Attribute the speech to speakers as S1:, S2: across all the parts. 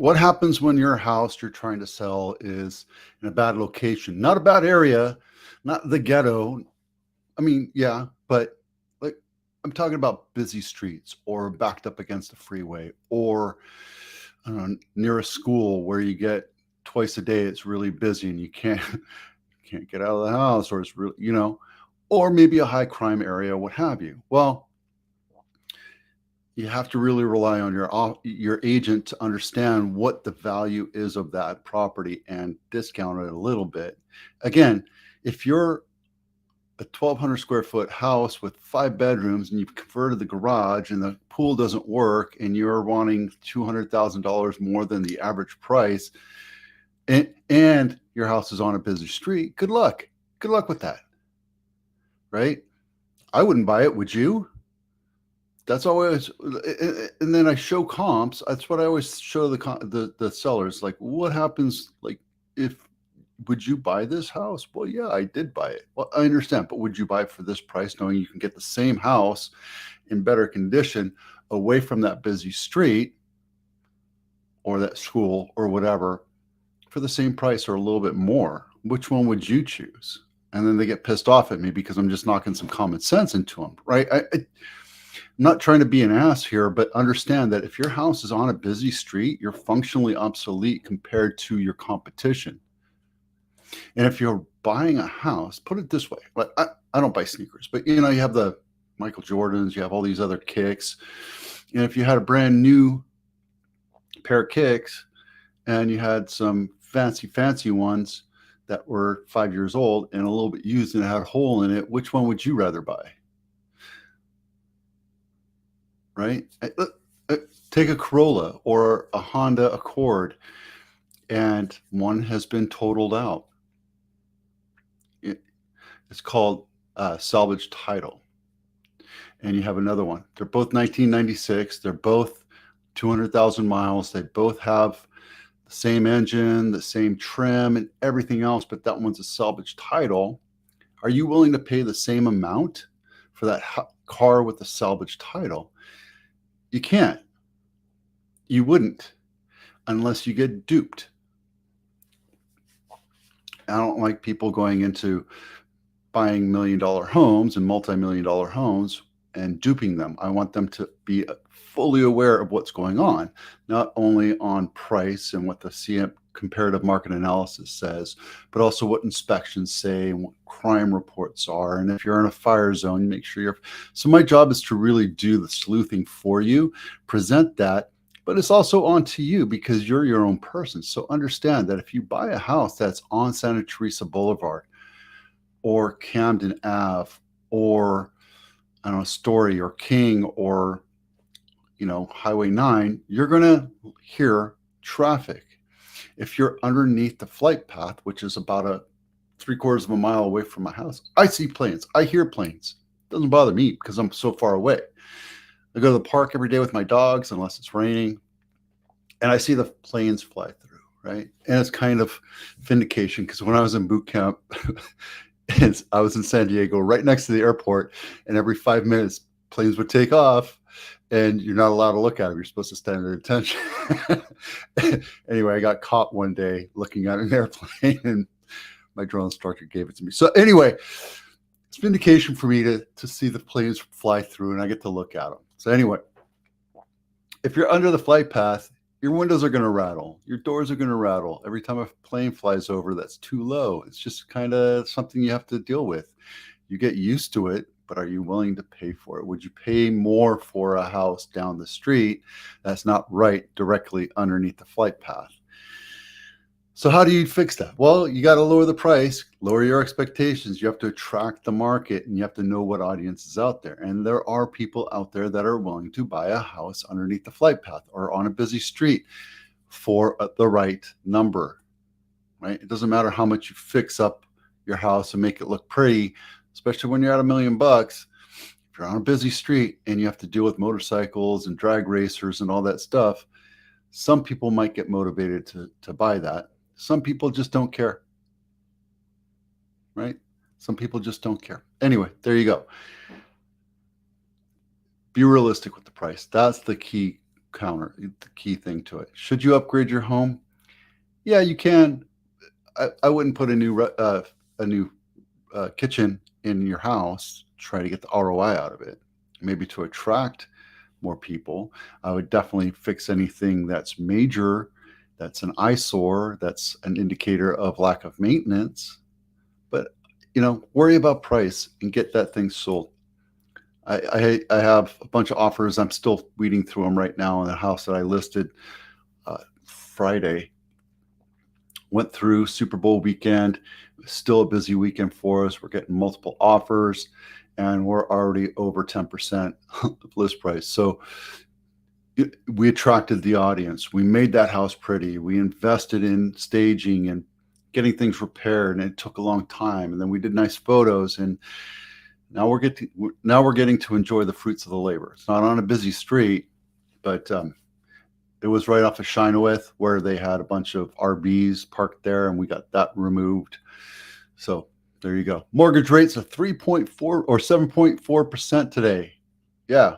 S1: What happens when your house you're trying to sell is in a bad location? Not a bad area, not the ghetto. I mean, yeah, but like I'm talking about busy streets or backed up against a freeway or I don't know, near a school where you get twice a day it's really busy and you can't get out of the house or it's really, or maybe a high crime area, what have you. Well, you have to really rely on your agent to understand what the value is of that property and discount it a little bit. Again, if you're a 1,200 square foot house with 5 bedrooms and you've converted the garage and the pool doesn't work and you're wanting $200,000 more than the average price, and your house is on a busy street, good luck. Good luck with that, right? I wouldn't buy it, would you? That's always, and then I show comps. That's what I always show the sellers. Like, what happens? Like, if would you buy this house? Well, yeah, I did buy it. Well, I understand, but would you buy it for this price, knowing you can get the same house in better condition, away from that busy street, or that school, or whatever, for the same price or a little bit more? Which one would you choose? And then they get pissed off at me because I'm just knocking some common sense into them, right? I'm not trying to be an ass here, but understand that if your house is on a busy street, you're functionally obsolete compared to your competition. And if you're buying a house, put it this way, like I don't buy sneakers, but you have the Michael Jordans, you have all these other kicks. And if you had a brand new pair of kicks and you had some fancy ones that were 5 years old and a little bit used and had a hole in it, which one would you rather buy? Right? Take a Corolla or a Honda Accord, and one has been totaled out. It's called salvage title. And you have another one. They're both 1996. They're both 200,000 miles. They both have the same engine, the same trim, and everything else, but that one's a salvage title. Are you willing to pay the same amount for that car with the salvage title? You can't. You wouldn't unless you get duped. I don't like people going into buying $1 million homes and multi-million dollar homes and duping them. I want them to be fully aware of what's going on, not only on price and what the CM comparative market analysis says, but also what inspections say and what crime reports are. And if you're in a fire zone, make sure you're. So my job is to really do the sleuthing for you, present that, but it's also on to you because you're your own person. So understand that if you buy a house that's on Santa Teresa Boulevard or Camden Ave or I don't know, Story or King or Highway 9, you're going to hear traffic. If you're underneath the flight path, which is about a 3/4 of a mile away from my house, I see planes. I hear planes. It doesn't bother me because I'm so far away. I go to the park every day with my dogs, unless it's raining, and I see the planes fly through, right? And it's kind of vindication because when I was in boot camp, I was in San Diego, right next to the airport, and every 5 minutes, planes would take off. And you're not allowed to look at them. You're supposed to stand at attention. Anyway, I got caught one day looking at an airplane, and my drill instructor gave it to me. So anyway, it's vindication for me to see the planes fly through, and I get to look at them. So anyway, if you're under the flight path, your windows are going to rattle. Your doors are going to rattle. Every time a plane flies over that's too low, it's just kind of something you have to deal with. You get used to it. But are you willing to pay for it? Would you pay more for a house down the street that's not right directly underneath the flight path? So how do you fix that? Well, you got to lower the price, lower your expectations. You have to attract the market, and you have to know what audience is out there. And there are people out there that are willing to buy a house underneath the flight path or on a busy street for the right number, right? It doesn't matter how much you fix up your house and make it look pretty, especially when you're at $1 million. If you're on a busy street and you have to deal with motorcycles and drag racers and all that stuff, some people might get motivated to buy that. Some people just don't care, right? Some people just don't care. Anyway, there you go. Be realistic with the price. That's the key counter, the key thing to it. Should you upgrade your home? Yeah, you can. I wouldn't put a new kitchen in your house. Try to get the ROI out of it. Maybe to attract more people. I would definitely fix anything that's major, that's an eyesore, that's an indicator of lack of maintenance. But worry about price and get that thing sold. I have a bunch of offers. I'm still weeding through them right now in the house that I listed Friday. Went through Super Bowl weekend. Still a busy weekend for us. We're getting multiple offers, and we're already over 10% of list price. So we attracted the audience. We made that house pretty. We invested in staging and getting things repaired, and it took a long time. And then we did nice photos, and now we're getting to enjoy the fruits of the labor. It's not on a busy street, but it was right off of Chenoweth where they had a bunch of RVs parked there, and we got that removed. So there you go. Mortgage rates are 3.4 or 7.4% today. Yeah,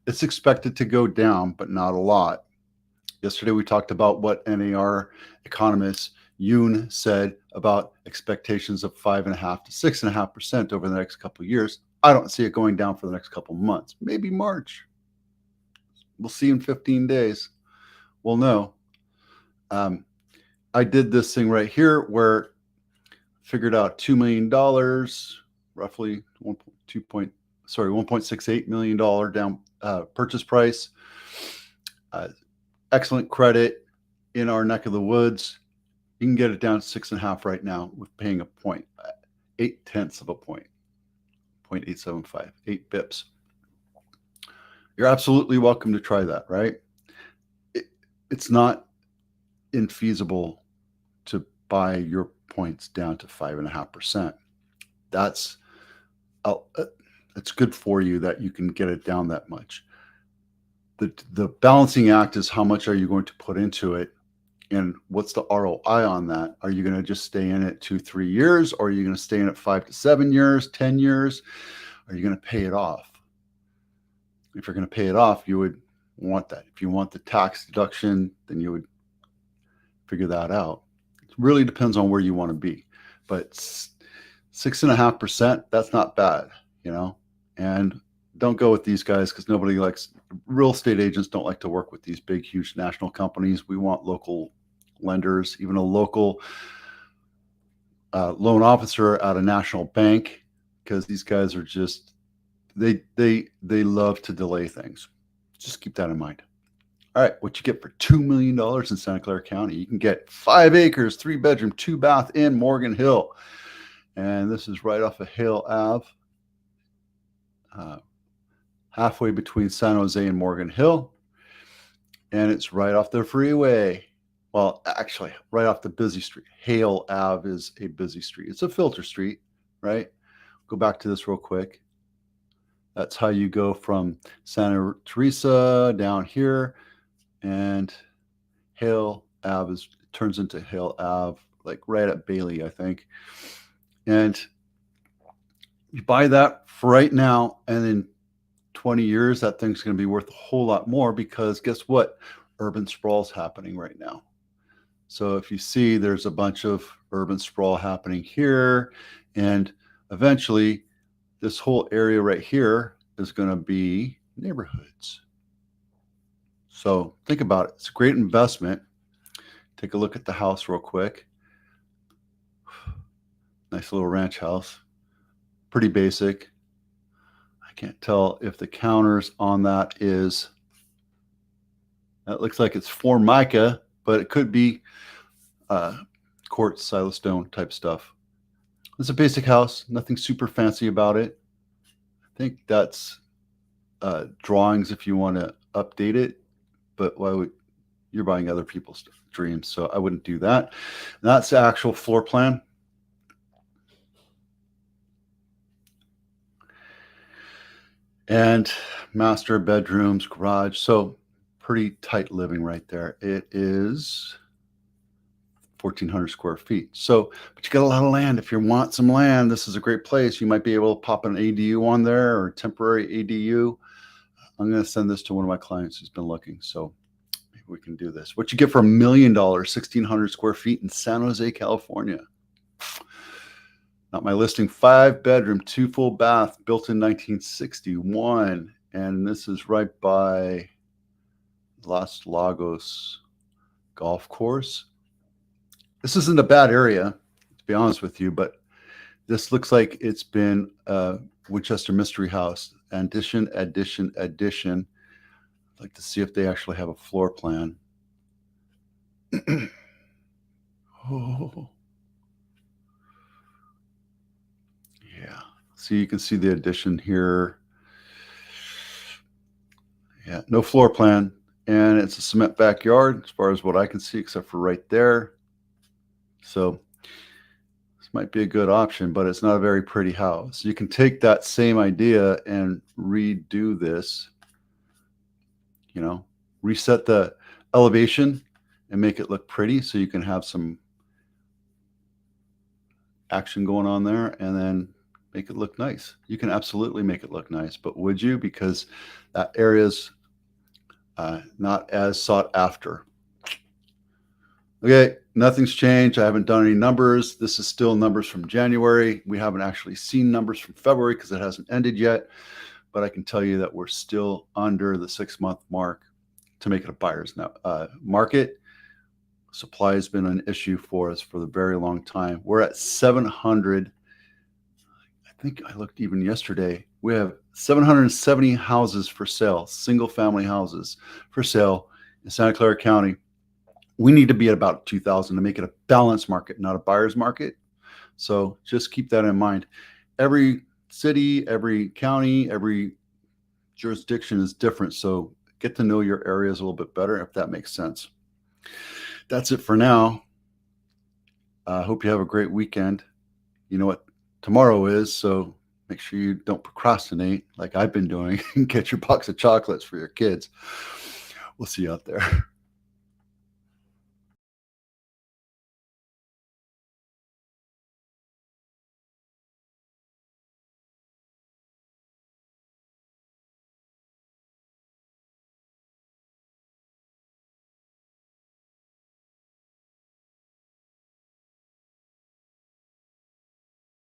S1: it's expected to go down, but not a lot. Yesterday we talked about what NAR economist Yoon said about expectations of 5.5 to 6.5% over the next couple of years. I don't see it going down for the next couple of months. Maybe March. We'll see in 15 days. We'll know. I did this thing right here where I figured out $2 million, roughly $1.68 million down purchase price. Excellent credit in our neck of the woods. You can get it down to 6.5 right now with paying a point, 0.8 of a point, 0.875, 8 bips. You're absolutely welcome to try that, right? It's not infeasible to buy your points down to 5.5%. It's good for you that you can get it down that much. The balancing act is how much are you going to put into it, and what's the ROI on that? Are you going to just stay in it 2-3 years, or are you going to stay in it 5 to 7 years, 10 years? Are you going to pay it off? If you're going to pay it off, you would want that. If you want the tax deduction, then you would figure that out. It really depends on where you want to be. But 6.5%, that's not bad, And don't go with these guys because nobody likes, real estate agents don't like to work with these big, huge national companies. We want local lenders, even a local loan officer at a national bank, because these guys are just, they love to delay things. Just keep that in mind. All right, what you get for $2 million in Santa Clara County? You can get 5 acres, 3-bedroom, 2-bath in Morgan Hill. And this is right off of Hale Ave, halfway between San Jose and Morgan Hill. And it's right off the freeway. Well, actually, right off the busy street. Hale Ave is a busy street. It's a filter street, right? Go back to this real quick. That's how you go from Santa Teresa down here, and Hale Ave turns into Hale Ave, like right at Bailey, I think. And you buy that for right now, and in 20 years, that thing's going to be worth a whole lot more, because guess what? Urban sprawl is happening right now. So if you see, there's a bunch of urban sprawl happening here, and eventually this whole area right here is going to be neighborhoods. So think about it. It's a great investment. Take a look at the house real quick. Nice little ranch house. Pretty basic. I can't tell if the counters on that looks like it's Formica, but it could be quartz, silestone type stuff. It's a basic house, nothing super fancy about it. I think that's drawings if you want to update it, but you're buying other people's dreams, so I wouldn't do that. And that's the actual floor plan. And master bedrooms, garage. So pretty tight living right there. It is 1,400 square feet. So, but you got a lot of land. If you want some land, this is a great place. You might be able to pop an ADU on there, or temporary ADU. I'm going to send this to one of my clients who's been looking. So maybe we can do this. What you get for $1 million, 1,600 square feet in San Jose, California. Not my listing. 5-bedroom, 2 full bath, built in 1961. And this is right by Los Lagos Golf Course. This isn't a bad area, to be honest with you, but this looks like it's been a Winchester Mystery House. Addition. I'd like to see if they actually have a floor plan. Oh. Yeah. So you can see the addition here. Yeah, no floor plan. And it's a cement backyard as far as what I can see, except for right there. So this might be a good option, but it's not a very pretty house. You can take that same idea and redo this, reset the elevation and make it look pretty so you can have some action going on there, and then make it look nice. You can absolutely make it look nice, but would you? Because that area's not as sought after. Okay, nothing's changed. I haven't done any numbers. This is still numbers from January. We haven't actually seen numbers from February because it hasn't ended yet, but I can tell you that we're still under the 6-month mark to make it a buyer's market. Supply has been an issue for us for a very long time. We're at 700. I think I looked even yesterday. We have 770 houses for sale, single family houses for sale in Santa Clara County. We need to be at about 2,000 to make it a balanced market, not a buyer's market. So just keep that in mind. Every city, every county, every jurisdiction is different. So get to know your areas a little bit better, if that makes sense. That's it for now. I hope you have a great weekend. You know what tomorrow is, so make sure you don't procrastinate like I've been doing and get your box of chocolates for your kids. We'll see you out there.